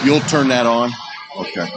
You'll turn that on? Okay.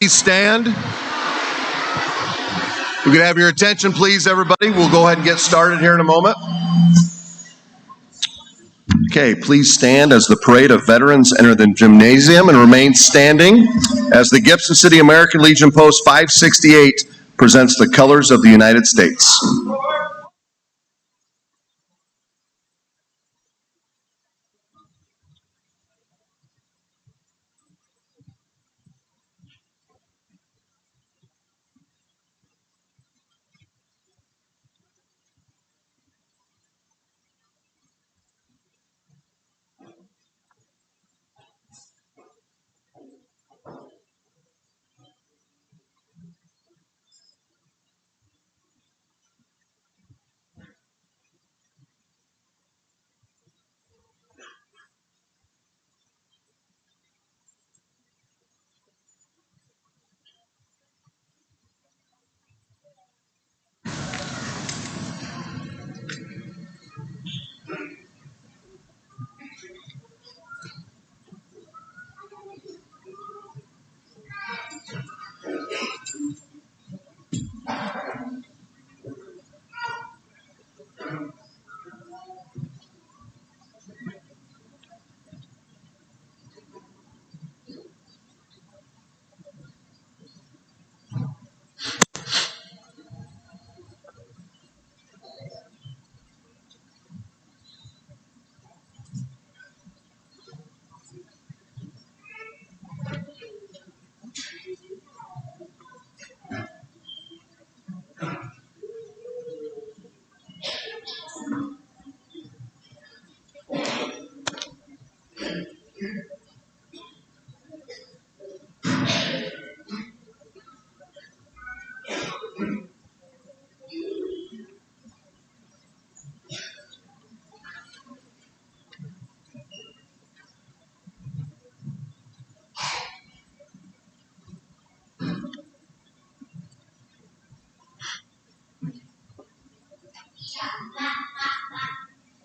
Please stand. We can have your attention, please, everybody. We'll go ahead and get started here in a moment. Okay, please stand as the parade of veterans enter the gymnasium and remain standing as the Gibson City American Legion Post 568 presents the colors of the United States.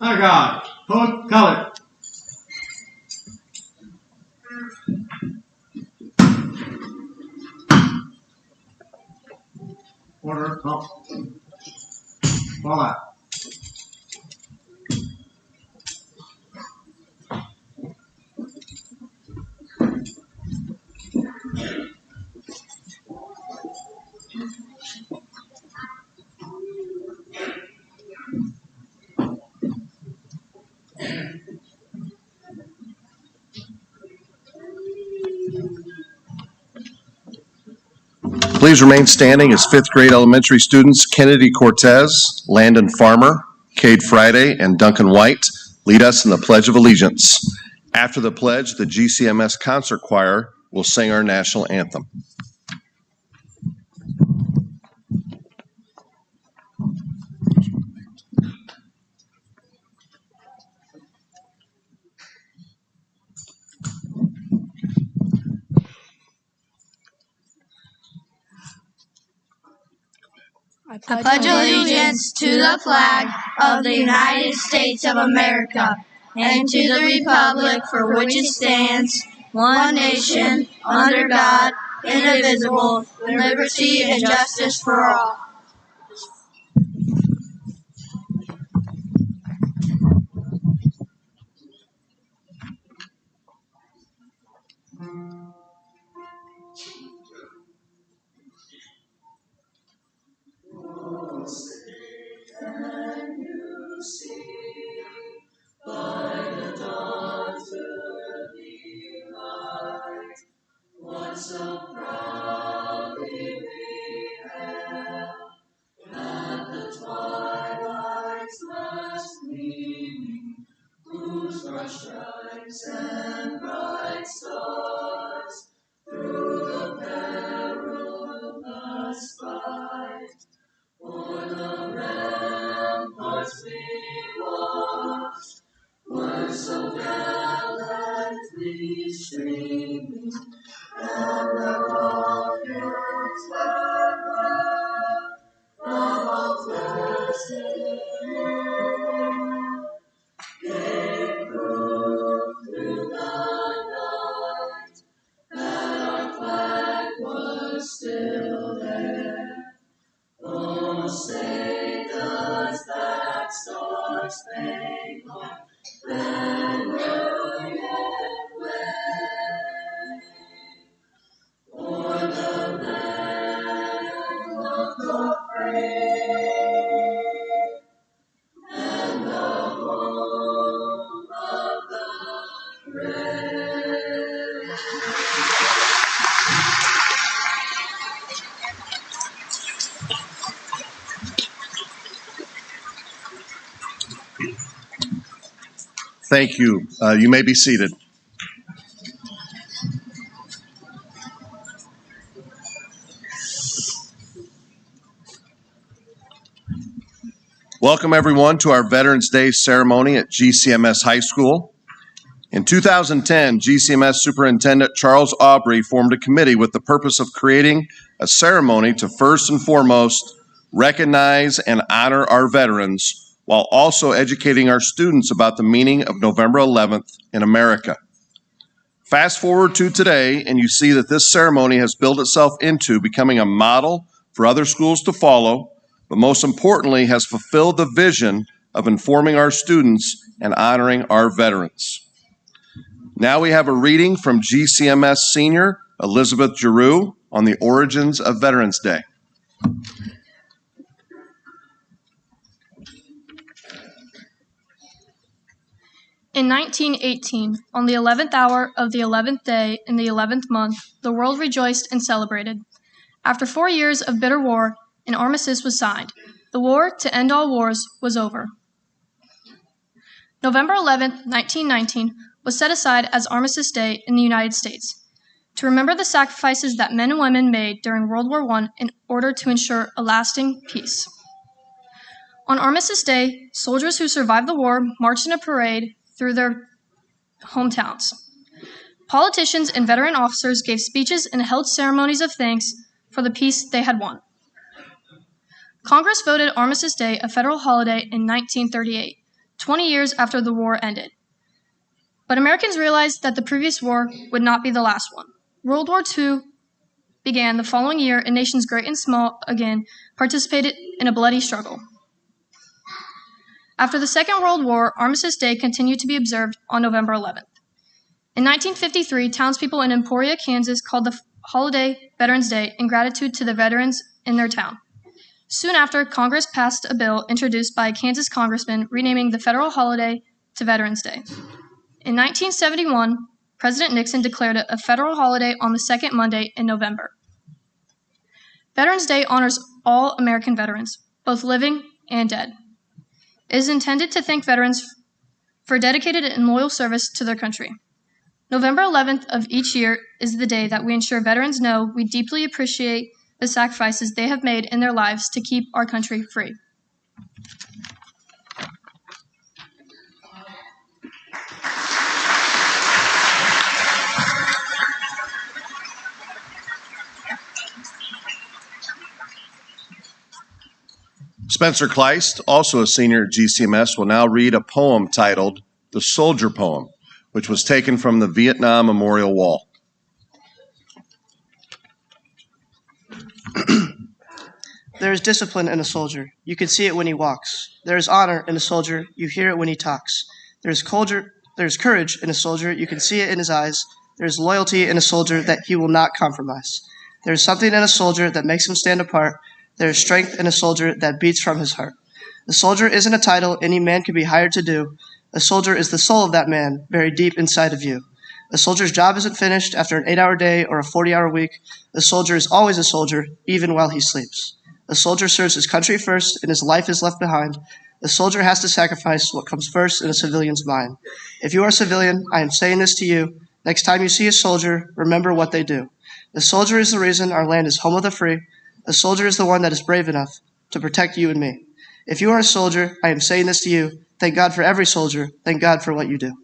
My God, put color. Order, up. Voila. Please remain standing as fifth grade elementary students Kennedy Cortez, Landon Farmer, Cade Friday, and Duncan White lead us in the Pledge of Allegiance. After the pledge, the GCMS Concert Choir will sing our national anthem. I pledge allegiance to the flag of the United States of America and to the republic for which it stands, one nation, under God, indivisible, with liberty and justice for all. Thank you. You may be seated. Welcome, everyone, to our Veterans Day ceremony at GCMS High School. In 2010, GCMS Superintendent Charles Aubrey formed a committee with the purpose of creating a ceremony to first and foremost recognize and honor our veterans while also educating our students about the meaning of November 11th in America. Fast forward to today, and you see that this ceremony has built itself into becoming a model for other schools to follow, but most importantly has fulfilled the vision of informing our students and honoring our veterans. Now we have a reading from GCMS Senior Elizabeth Giroux on the origins of Veterans Day. In 1918, on the 11th hour of the 11th day in the 11th month, the world rejoiced and celebrated. After 4 years of bitter war, an armistice was signed. The war to end all wars was over. November 11th, 1919, was set aside as Armistice Day in the United States to remember the sacrifices that men and women made during World War I in order to ensure a lasting peace. On Armistice Day, soldiers who survived the war marched in a parade through their hometowns. Politicians and veteran officers gave speeches and held ceremonies of thanks for the peace they had won. Congress voted Armistice Day a federal holiday in 1938, 20 years after the war ended. But Americans realized that the previous war would not be the last one. World War II began the following year, and nations great and small again participated in a bloody struggle. After the Second World War, Armistice Day continued to be observed on November 11th. In 1953, townspeople in Emporia, Kansas called the holiday Veterans Day in gratitude to the veterans in their town. Soon after, Congress passed a bill introduced by a Kansas congressman renaming the federal holiday to Veterans Day. In 1971, President Nixon declared it a federal holiday on the second Monday in November. Veterans Day honors all American veterans, both living and dead. It is intended to thank veterans for dedicated and loyal service to their country. November 11th of each year is the day that we ensure veterans know we deeply appreciate the sacrifices they have made in their lives to keep our country free. Spencer Kleist, also a senior at GCMS, will now read a poem titled The Soldier Poem, which was taken from the Vietnam Memorial Wall. There is discipline in a soldier. You can see it when he walks. There is honor in a soldier. You hear it when he talks. There is courage in a soldier. You can see it in his eyes. There is loyalty in a soldier that he will not compromise. There is something in a soldier that makes him stand apart. There is strength in a soldier that beats from his heart. A soldier isn't a title any man can be hired to do. A soldier is the soul of that man, buried deep inside of you. A soldier's job isn't finished after an 8-hour day or a 40-hour week. A soldier is always a soldier, even while he sleeps. A soldier serves his country first, and his life is left behind. A soldier has to sacrifice what comes first in a civilian's mind. If you are a civilian, I am saying this to you. Next time you see a soldier, remember what they do. A soldier is the reason our land is home of the free. A soldier is the one that is brave enough to protect you and me. If you are a soldier, I am saying this to you. Thank God for every soldier. Thank God for what you do.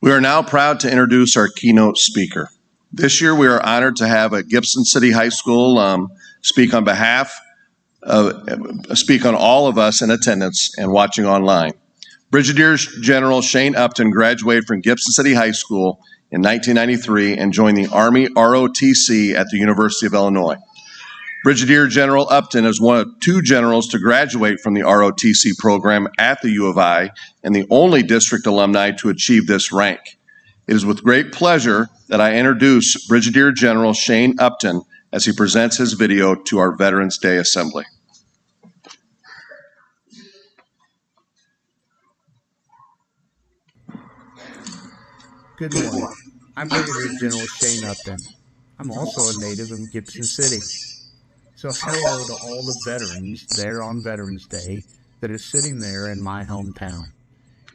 We are now proud to introduce our keynote speaker. This year, we are honored to have a Gibson City High School speak on behalf speak on all of us in attendance and watching online. Brigadier General Shane Upton graduated from Gibson City High School in 1993 and joined the Army ROTC at the University of Illinois. Brigadier General Upton is one of 2 generals to graduate from the ROTC program at the U of I and the only district alumni to achieve this rank. It is with great pleasure that I introduce Brigadier General Shane Upton as he presents his video to our Veterans Day Assembly. Good morning. I'm Brigadier General Shane Upton. I'm also a native of Gibson City. So hello to all the veterans there on Veterans Day that are sitting there in my hometown.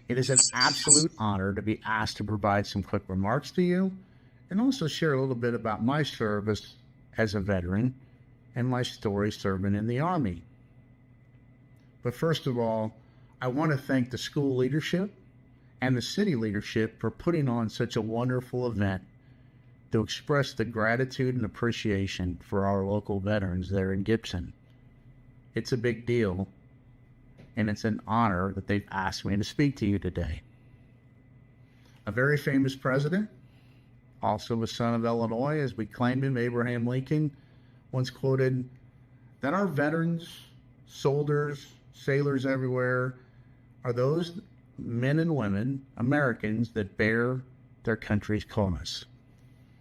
It is an absolute honor to be asked to provide some quick remarks to you and also share a little bit about my service as a veteran and my story serving in the Army. But first of all, I want to thank the school leadership and the city leadership for putting on such a wonderful event to express the gratitude and appreciation for our local veterans there in Gibson. It's a big deal, and it's an honor that they've asked me to speak to you today. A very famous president, also a son of Illinois, as we claimed him, Abraham Lincoln, once quoted that our veterans, soldiers, sailors everywhere, are those men and women, Americans, that bear their country's cause.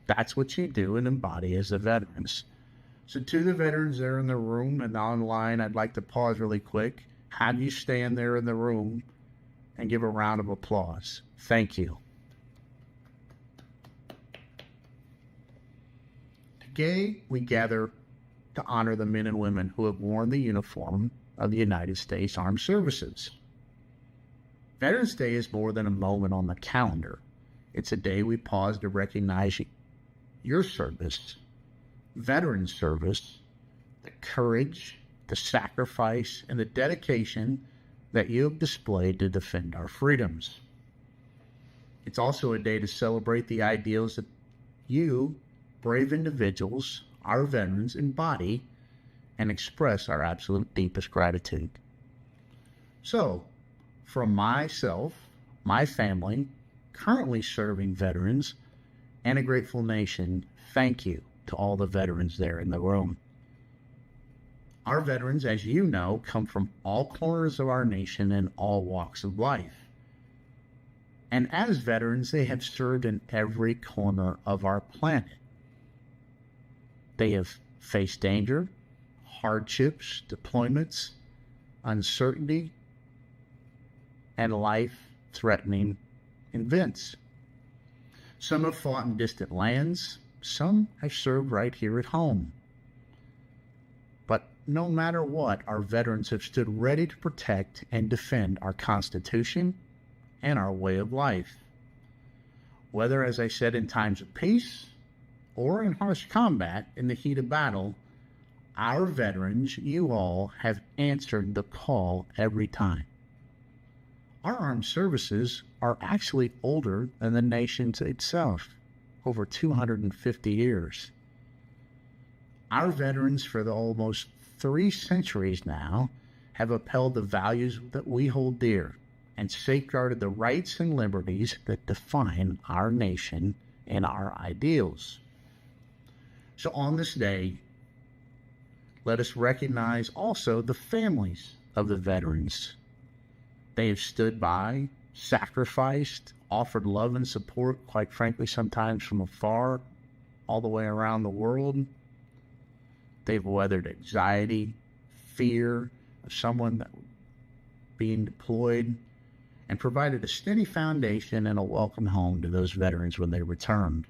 That's what you do and embody as the veterans. So to the veterans there in the room and online, I'd like to pause really quick, have you stand there in the room and give a round of applause. Thank you. Today, we gather to honor the men and women who have worn the uniform of the United States Armed Services. Veterans Day is more than a moment on the calendar. It's a day we pause to recognize your service, veteran service, the courage, the sacrifice, and the dedication that you have displayed to defend our freedoms. It's also a day to celebrate the ideals that you, brave individuals, our veterans, embody and express our absolute deepest gratitude. So, from myself, my family, currently serving veterans, and a grateful nation, thank you to all the veterans there in the room. Our veterans, as you know, come from all corners of our nation and all walks of life. And as veterans, they have served in every corner of our planet. They have faced danger, hardships, deployments, uncertainty, and life-threatening events. Some have fought in distant lands, some have served right here at home. But no matter what, our veterans have stood ready to protect and defend our Constitution and our way of life. Whether, as I said, in times of peace or in harsh combat in the heat of battle, our veterans, you all, have answered the call every time. Our armed services are actually older than the nation itself, over 250 years. Our veterans, for the almost 3 centuries now, have upheld the values that we hold dear and safeguarded the rights and liberties that define our nation and our ideals. So on this day, let us recognize also the families of the veterans. They have stood by, sacrificed, offered love and support, quite frankly, sometimes from afar, all the way around the world. They've weathered anxiety, fear of someone that being deployed, and provided a steady foundation and a welcome home to those veterans when they returned.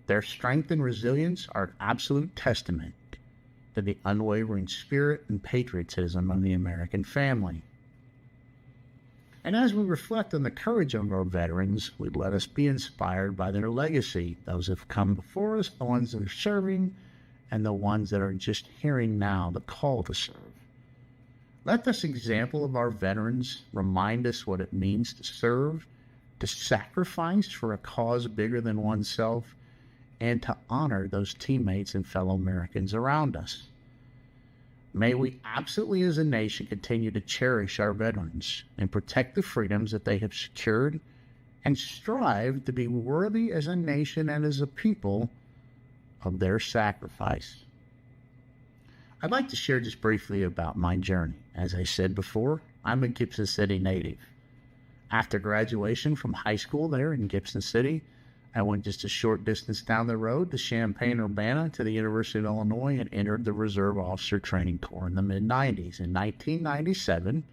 Their strength and resilience are an absolute testament to the unwavering spirit and patriotism of the American family. And as we reflect on the courage of our veterans, let us be inspired by their legacy, those who have come before us, the ones that are serving, and the ones that are just hearing now the call to serve. Let this example of our veterans remind us what it means to serve, to sacrifice for a cause bigger than oneself, and to honor those teammates and fellow Americans around us. May we absolutely as a nation continue to cherish our veterans and protect the freedoms that they have secured and strive to be worthy as a nation and as a people of their sacrifice. I'd like to share just briefly about my journey. As I said before, I'm a Gibson City native. After graduation from high school there in Gibson City, I went just a short distance down the road to Champaign-Urbana to the University of Illinois and entered the Reserve Officer Training Corps in the mid-90s. In 1997,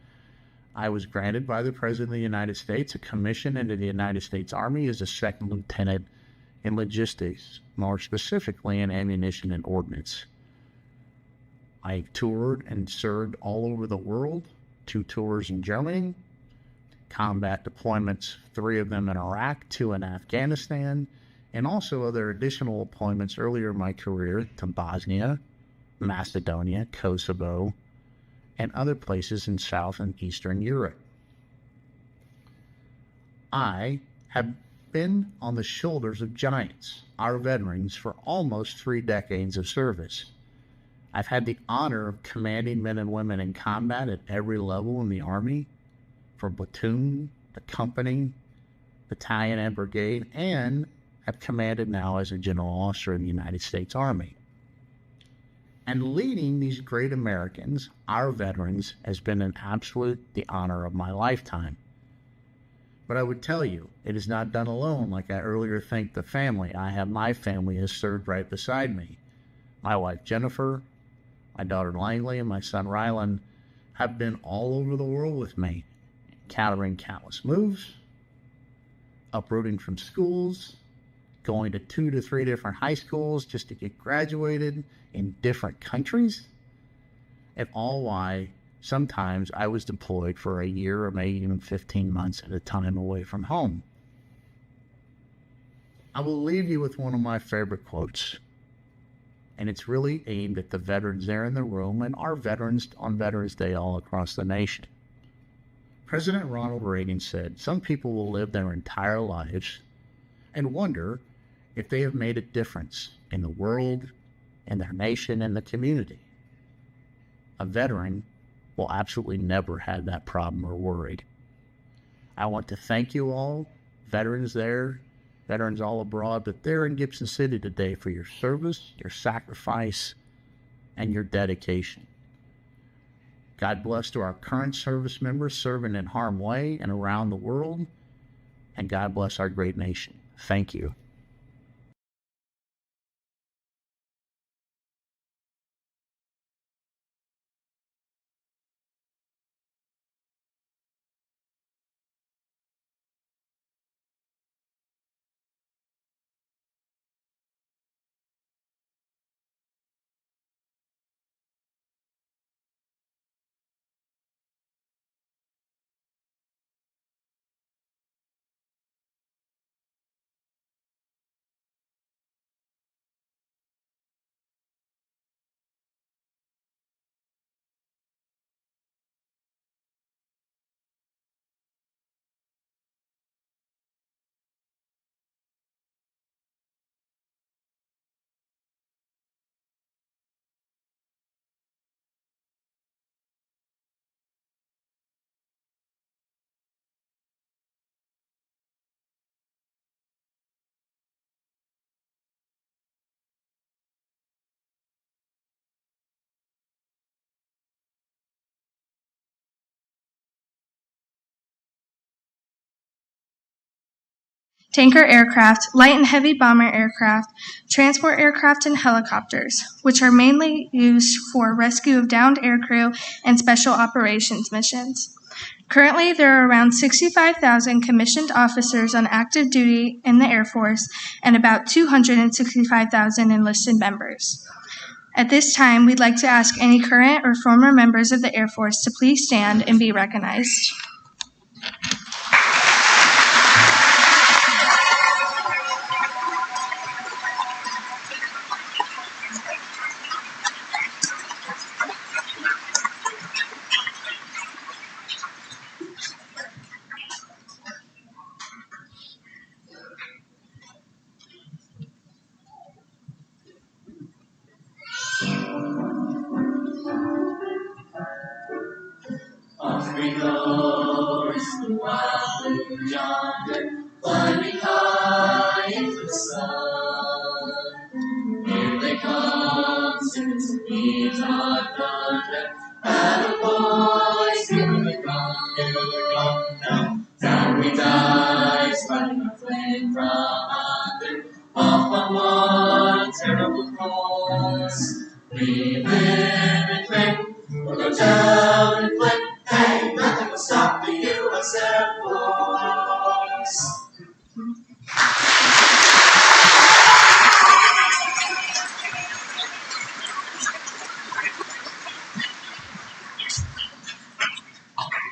I was granted by the President of the United States a commission into the United States Army as a second lieutenant in logistics, more specifically in ammunition and ordnance. I toured and served all over the world, 2 tours in Germany, combat deployments, 3 of them in Iraq, 2 in Afghanistan, and also other additional deployments earlier in my career to Bosnia, Macedonia, Kosovo, and other places in South and Eastern Europe. I have been on the shoulders of giants, our veterans, for almost 3 decades of service. I've had the honor of commanding men and women in combat at every level in the Army, from platoon to company, battalion, and brigade, and have commanded now as a general officer in the United States Army. And leading these great Americans, our veterans, has been the honor of my lifetime. But I would tell you, it is not done alone. Like I earlier thanked the family, I have my family has served right beside me. My wife Jennifer, my daughter Langley, and my son Rylan have been all over the world with me, encountering countless moves, uprooting from schools, going to 2 to 3 different high schools just to get graduated in different countries, and all why sometimes I was deployed for a year or maybe even 15 months at a time away from home. I will leave you with one of my favorite quotes, and it's really aimed at the veterans there in the room and our veterans on Veterans Day all across the nation. President Ronald Reagan said, "Some people will live their entire lives and wonder if they have made a difference in the world, in their nation, and the community. A veteran will absolutely never have that problem or worry." I want to thank you all, veterans there, veterans all abroad, but there in Gibson City today, for your service, your sacrifice, and your dedication. God bless to our current service members serving in harm's way and around the world, and God bless our great nation. Thank you. Tanker aircraft, light and heavy bomber aircraft, transport aircraft, and helicopters, which are mainly used for rescue of downed aircrew and special operations missions. Currently, there are around 65,000 commissioned officers on active duty in the Air Force and about 265,000 enlisted members. At this time, we'd like to ask any current or former members of the Air Force to please stand and be recognized. we go into the wild blue yonder, climbing high into the sun. Here they come, soon to meet our thunder. Attaboys, here they come now. Down we dive, spotting our flame from under. Off on one terrible course. We live and flame, we'll go down and flame. Hey, nothing will stop the U.S. Air Force.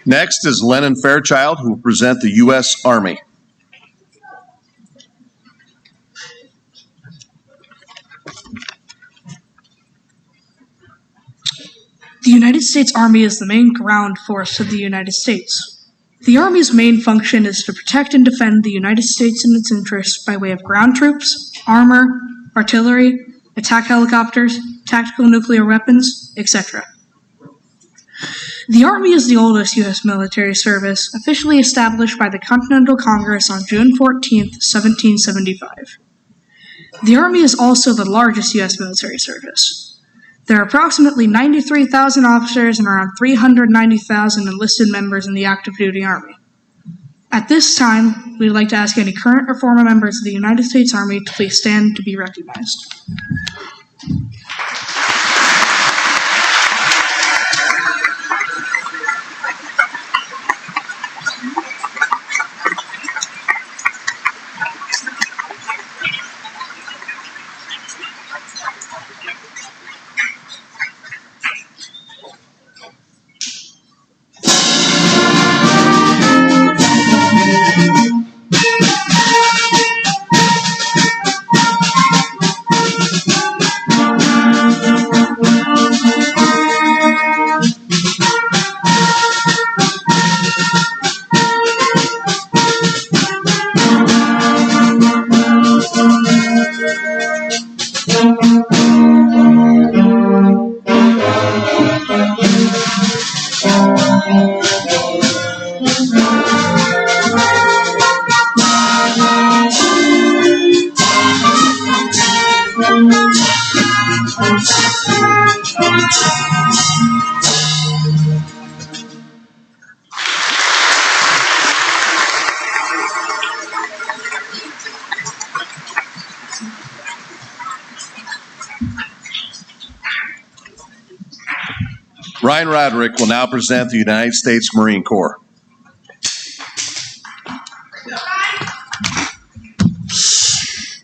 Next is Lennon Fairchild, who will present the U.S. Army. The United States Army is the main ground force of the United States. The Army's main function is to protect and defend the United States and its interests by way of ground troops, armor, artillery, attack helicopters, tactical nuclear weapons, etc. The Army is the oldest U.S. military service, officially established by the Continental Congress on June 14, 1775. The Army is also the largest U.S. military service. There are approximately 93,000 officers and around 390,000 enlisted members in the active duty Army. At this time, we'd like to ask any current or former members of the United States Army to please stand to be recognized. Ryan Roderick will now present the United States Marine Corps.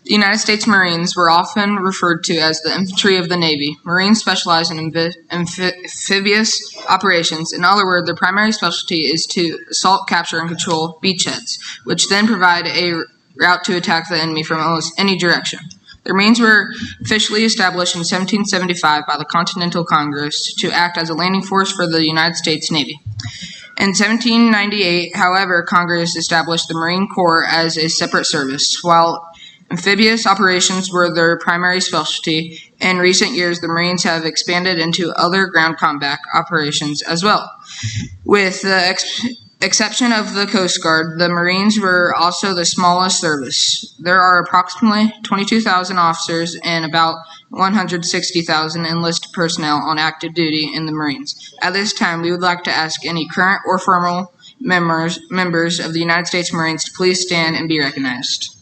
The United States Marines were often referred to as the infantry of the Navy. Marines specialize in amphibious operations. In other words, their primary specialty is to assault, capture, and control beachheads, which then provide a route to attack the enemy from almost any direction. The Marines were officially established in 1775 by the Continental Congress to act as a landing force for the United States Navy. In 1798, however, Congress established the Marine Corps as a separate service. While amphibious operations were their primary specialty, in recent years the Marines have expanded into other ground combat operations as well. With the exception of the Coast Guard, the Marines were also the smallest service. There are approximately 22,000 officers and about 160,000 enlisted personnel on active duty in the Marines. At this time, we would like to ask any current or former members of the United States Marines to please stand and be recognized.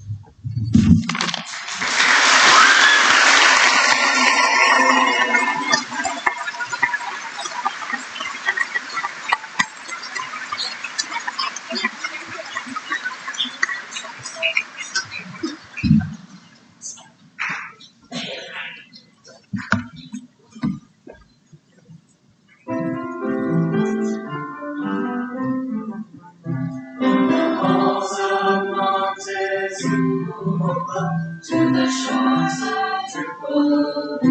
To the shores of Tripoli,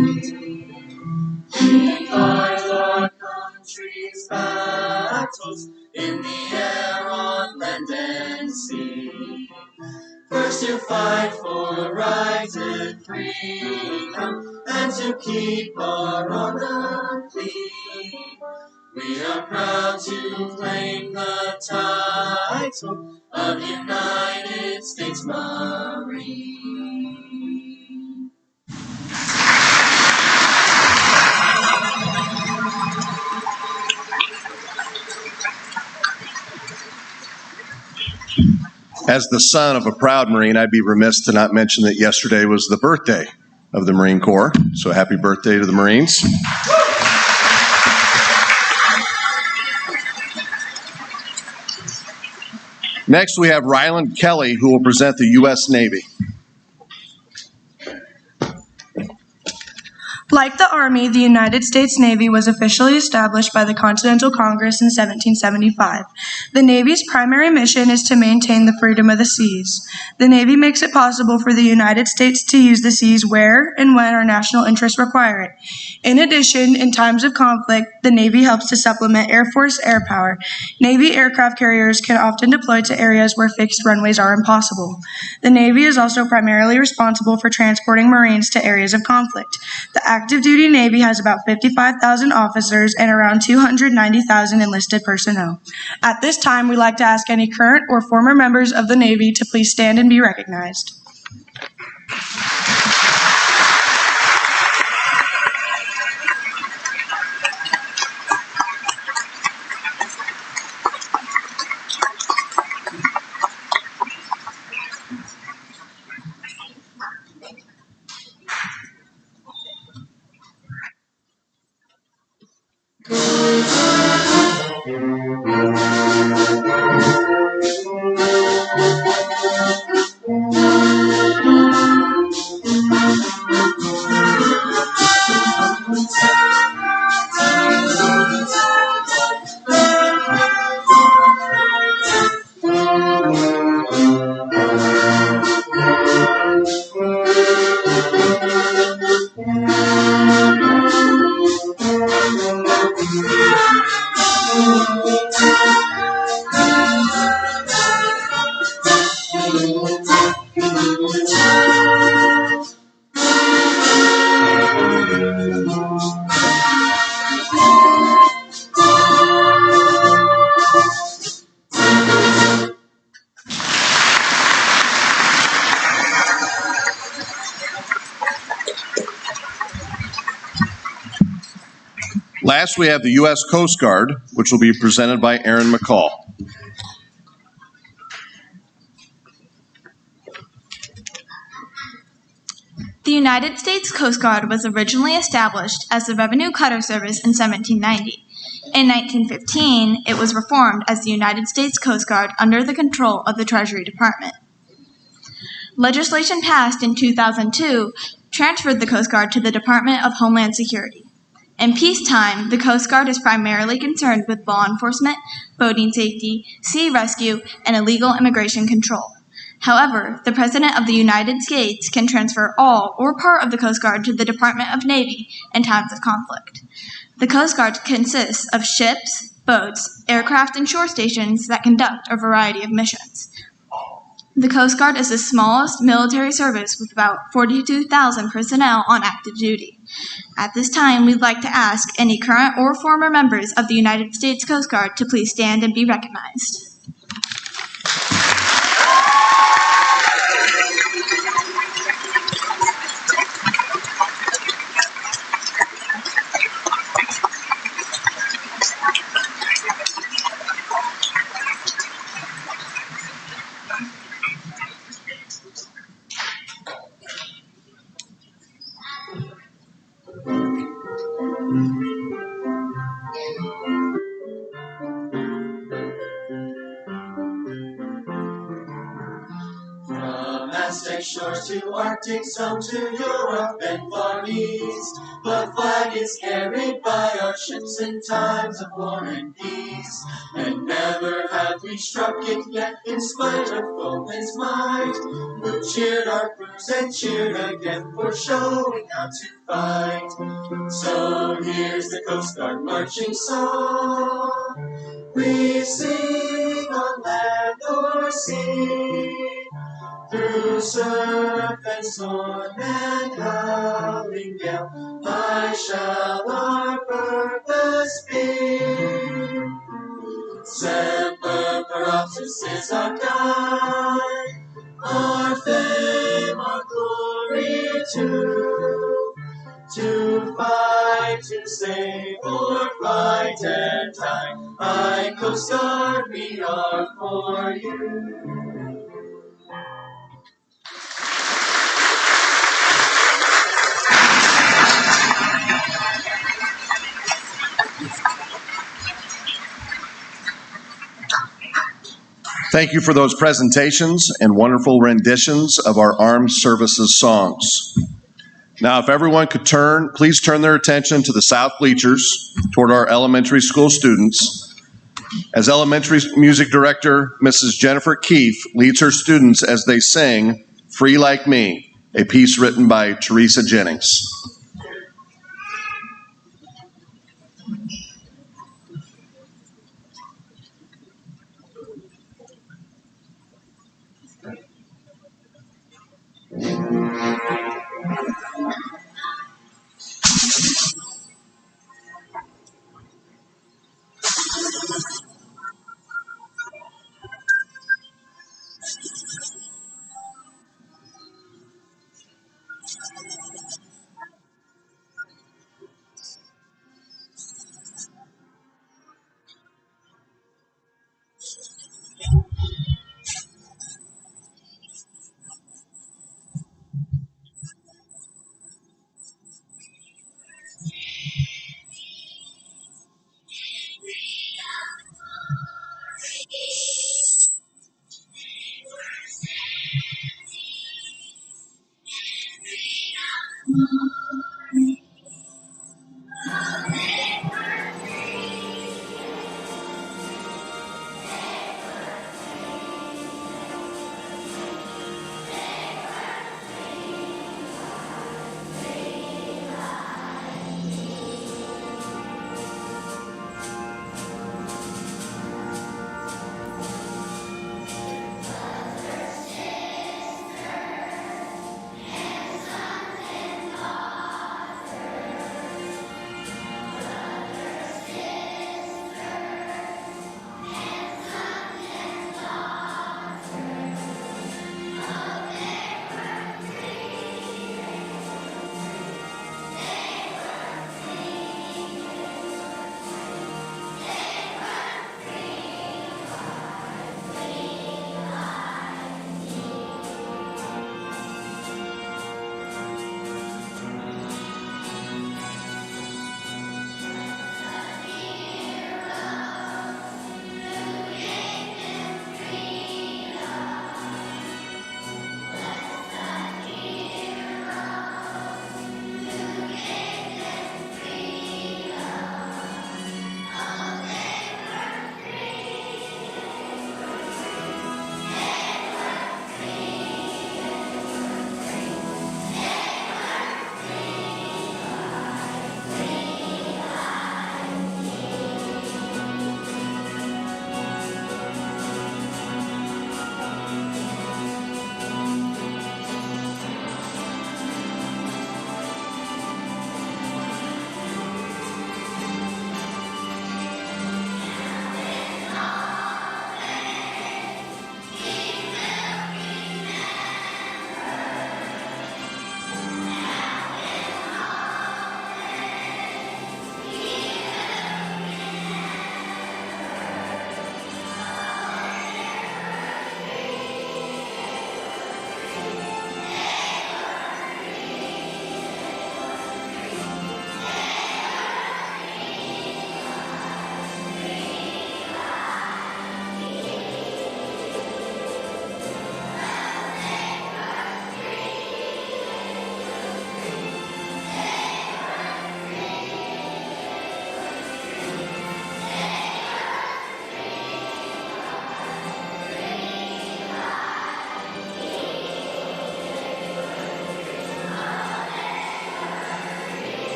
we fight our country's battles in the air, on land and sea. First to fight for right and freedom, and and to keep our honor clean. We are proud to claim the title of United States Marine. As the son of a proud Marine, I'd be remiss to not mention that yesterday was the birthday of the Marine Corps. So happy birthday to the Marines. Next, we have Ryland Kelly, who will present the U.S. Navy. Like the Army, the United States Navy was officially established by the Continental Congress in 1775. The Navy's primary mission is to maintain the freedom of the seas. The Navy makes it possible for the United States to use the seas where and when our national interests require it. In addition, in times of conflict, the Navy helps to supplement Air Force air power. Navy aircraft carriers can often deploy to areas where fixed runways are impossible. The Navy is also primarily responsible for transporting Marines to areas of conflict. The active duty Navy has about 55,000 officers and around 290,000 enlisted personnel. At this time, we'd like to ask any current or former members of the Navy to please stand and be recognized. Last, we have the U.S. Coast Guard, which will be presented by Aaron McCall. The United States Coast Guard was originally established as the Revenue Cutter Service in 1790. In 1915, it was reformed as the United States Coast Guard under the control of the Treasury Department. Legislation passed in 2002 transferred the Coast Guard to the Department of Homeland Security. In peacetime, the Coast Guard is primarily concerned with law enforcement, boating safety, sea rescue, and illegal immigration control. However, the President of the United States can transfer all or part of the Coast Guard to the Department of Navy in times of conflict. The Coast Guard consists of ships, boats, aircraft, and shore stations that conduct a variety of missions. The Coast Guard is the smallest military service with about 42,000 personnel on active duty. At this time, we'd like to ask any current or former members of the United States Coast Guard to please stand and be recognized. Aztec shores to Arctic zone to Europe and Far East, the flag is carried by our ships in times of war and peace. And never have we struck it yet, in spite of foeman's might, who cheered our crews and cheered again for showing how to fight. So here's the Coast Guard marching song. We sing on land or sea, Through surf and storm and howling gale, I shall our purpose be. Semper Paratus is our guide, our fame, our glory too. To fight, to save, or fight and die, I Coast Guard, we are for you. Thank you for those presentations and wonderful renditions of our armed services songs. Now, if everyone could please turn their attention to the south bleachers toward our elementary school students. As elementary music director, Mrs. Jennifer Keefe leads her students as they sing Free Like Me, a piece written by Teresa Jennings.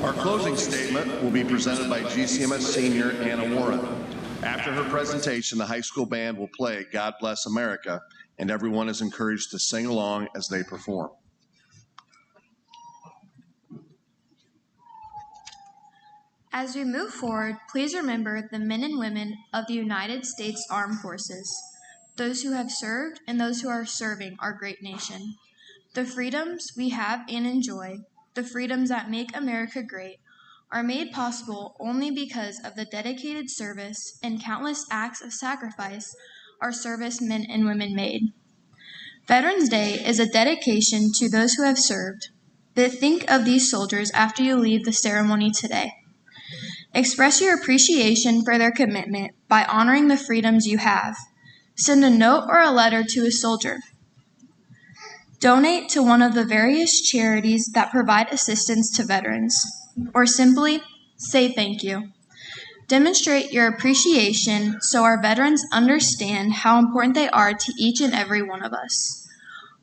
Our closing statement will be presented by GCMS senior Anna Warren. After her presentation, the high school band will play God Bless America, and everyone is encouraged to sing along as they perform. As we move forward, please remember the men and women of the United States Armed Forces, those who have served and those who are serving our great nation. The freedoms we have and enjoy, the freedoms that make America great, are made possible only because of the dedicated service and countless acts of sacrifice our servicemen and women made. Veterans Day is a dedication to those who have served, but think of these soldiers after you leave the ceremony today. Express your appreciation for their commitment by honoring the freedoms you have. Send a note or a letter to a soldier. Donate to one of the various charities that provide assistance to veterans, or simply say thank you. Demonstrate your appreciation so our veterans understand how important they are to each and every one of us.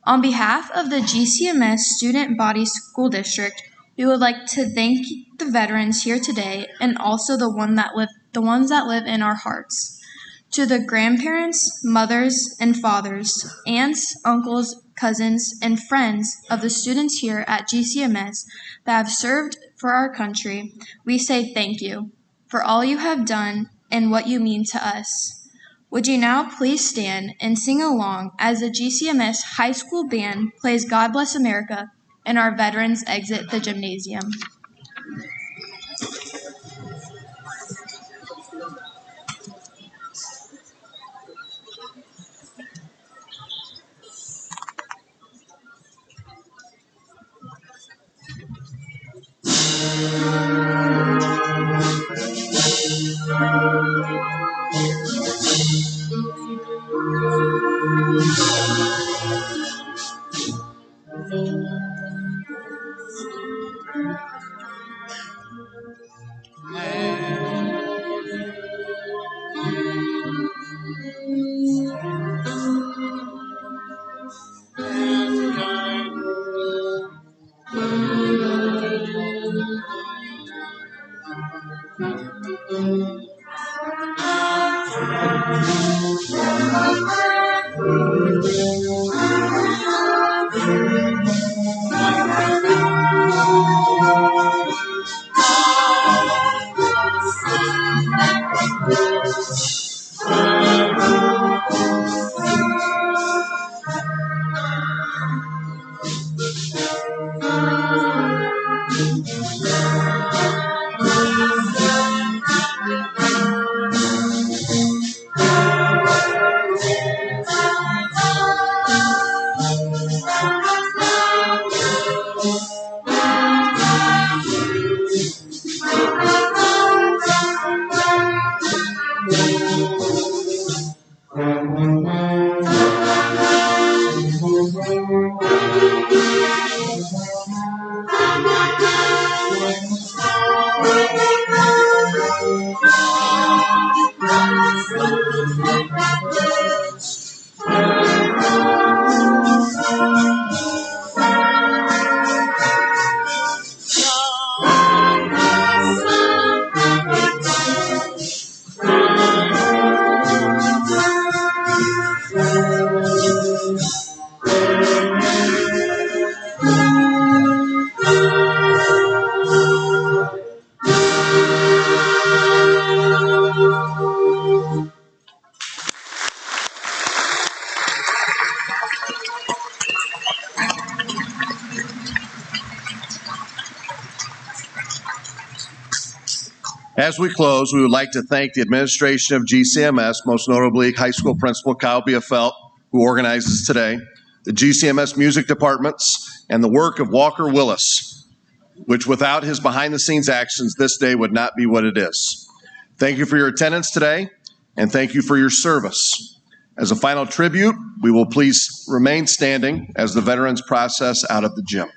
On behalf of the GCMS Student Body School District, we would like to thank the veterans here today and also the ones that live in our hearts. To the grandparents, mothers, and fathers, aunts, uncles, cousins, and friends of the students here at GCMS that have served for our country, we say thank you for all you have done and what you mean to us. Would you now please stand and sing along as the GCMS High School Band plays God Bless America and our veterans exit the gymnasium. As we close, we would like to thank the administration of GCMS, most notably High School Principal Kyle Biafelt, who organizes today, the GCMS music departments, and the work of Walker Willis, which without his behind-the-scenes actions, this day would not be what it is. Thank you for your attendance today, and thank you for your service. As a final tribute, we will please remain standing as the veterans process out of the gym.